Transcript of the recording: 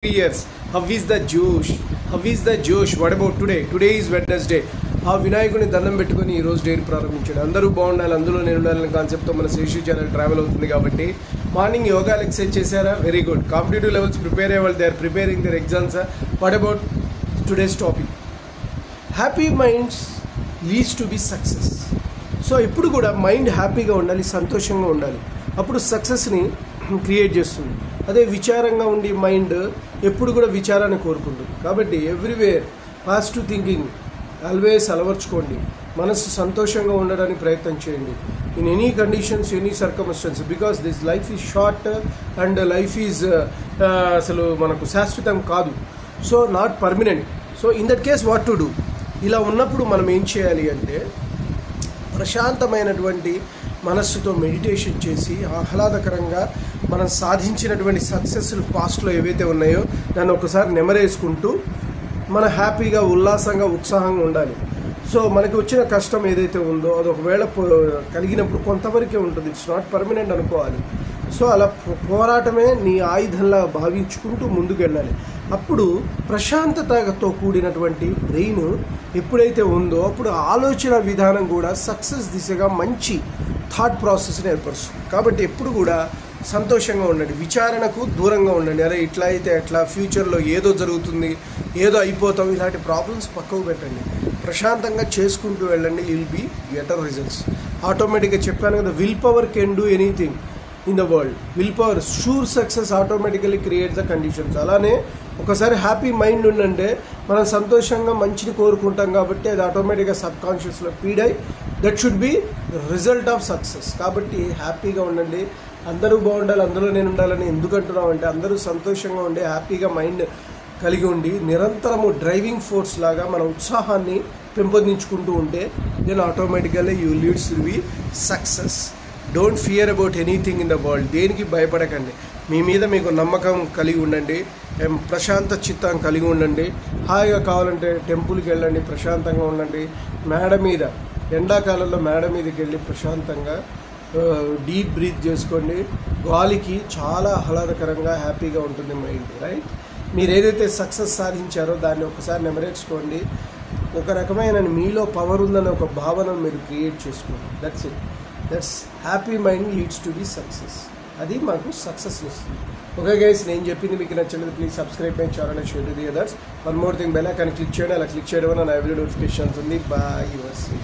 years. How is the Josh? How is the Josh? What about today? Today is Wednesday. ఆ వినాయకుని దండం పెట్టుకొని ఈ రోజు డైరీ ప్రారంభించాడు. అందరూ బాగుండాలి, అందులో నేను ఉండాలనే కాన్సెప్ట్తో మన శేషి ఛానల్ ట్రావెల్ అవుతుంది కాబట్టి మార్నింగ్ యోగా ఎక్సర్సైజ్ చేశారా? Very good. Competitive levels prepare అయ్యే వాళ్ళు they are preparing their exams. What about today's topic? Happy minds leads to be success. So ఎప్పుడు కూడా మైండ్ హ్యాపీగా ఉండాలి, సంతోషంగా ఉండాలి, అప్పుడు సక్సెస్ని క్రియేట్ చేస్తుంది. అదే విచారంగా ఉండి మైండ్ ఎప్పుడు కూడా విచారాన్ని కోరుకుంటుంది. కాబట్టి ఎవ్రీవేర్ పాజిటివ్ థింకింగ్ ఆల్వేస్ అలవర్చుకోండి. మనసు సంతోషంగా ఉండడానికి ప్రయత్నం చేయండి. In any conditions, any circumstance, because this life is short and life is అసలు మనకు శాశ్వతం కాదు. So not permanent. So in that case what to do? ఇలా ఉన్నప్పుడు మనం ఏం చేయాలి అంటే ప్రశాంతమైనటువంటి మనస్సుతో మెడిటేషన్ చేసి ఆహ్లాదకరంగా మనం సాధించినటువంటి సక్సెస్లు పాస్ట్లో ఏవైతే ఉన్నాయో దాన్ని ఒకసారి నెమరేసుకుంటూ మన హ్యాపీగా, ఉల్లాసంగా, ఉత్సాహంగా ఉండాలి. సో మనకి వచ్చిన కష్టం ఏదైతే ఉందో అది ఒకవేళ కలిగినప్పుడు కొంతవరకే ఉంటుంది, ఇట్స్ నాట్ పర్మనెంట్ అనుకోవాలి. సో అలా పోరాటమే నీ ఆయుధంలా భావించుకుంటూ ముందుకు వెళ్ళాలి. అప్పుడు ప్రశాంతతతో కూడినటువంటి బ్రెయిన్ ఎప్పుడైతే ఉందో అప్పుడు ఆలోచన విధానం కూడా సక్సెస్ దిశగా మంచి థాట్ ప్రాసెస్ని ఏర్పరుస్తుంది. కాబట్టి ఎప్పుడు కూడా సంతోషంగా ఉండండి, విచారణకు దూరంగా ఉండండి. అరే ఇట్లా అయితే ఎట్లా, ఫ్యూచర్లో ఏదో జరుగుతుంది, ఏదో అయిపోతాం, ఇలాంటి ప్రాబ్లమ్స్ పక్కకు పెట్టండి. ప్రశాంతంగా చేసుకుంటూ వెళ్ళండి. Will be better results. ఆటోమేటిక్గా చెప్పాను కదా, will power can do anything in the world. Will power sure success automatically create the conditions. అలానే ఒకసారి హ్యాపీ మైండ్ ఉండంటే మనం సంతోషంగా మంచిని కోరుకుంటాం కాబట్టి అది ఆటోమేటిక్గా సబ్ కాన్షియస్లో ఫీడ్ అయ్యి that should be result of success. కాబట్టి హ్యాపీగా ఉండండి. అందరూ బాగుండాలి, అందులో నేను ఉండాలని ఎందుకు అంటున్నాం అంటే అందరూ సంతోషంగా ఉండి హ్యాపీగా మైండ్ కలిగి ఉండి నిరంతరము డ్రైవింగ్ ఫోర్స్ లాగా మన ఉత్సాహాన్ని పెంపొందించుకుంటూ ఉంటే then automatically you leads to be success. Don't fear about anything in the world. దేనికి భయపడకండి. మీ మీద మీకు నమ్మకం కలిగి ఉండండి, ప్రశాంత చిత్తం కలిగి ఉండండి. హాయిగా కావాలంటే టెంపుల్కి వెళ్ళండి, ప్రశాంతంగా ఉండండి. మేడ మీద ఎండాకాలంలో మేడ మీదకి వెళ్ళి ప్రశాంతంగా డీప్ బ్రీత్ చేసుకోండి. గాలికి చాలా ఆహ్లాదకరంగా హ్యాపీగా ఉంటుంది మైండ్, రైట్? మీరు ఏదైతే సక్సెస్ సాధించారో దాన్ని ఒకసారి నెమరేసుకోండి. ఒక రకమైన మీలో పవర్ ఉందనే ఒక భావనను మీరు క్రియేట్ చేసుకోండి. That's it. That's happy mind leads to be success. అది మాకు సక్సెస్ ఇస్తుంది. ఓకే గైస్, నేను చెప్పింది మీకు నచ్చినది please subscribe my channel and share to the others. One more thing, bell icon click చేయండి. అలా క్లిక్ చేయడం వల్ల నా వీడియో నోటిఫికేషన్స్ ఉంది. Bye yours Shri.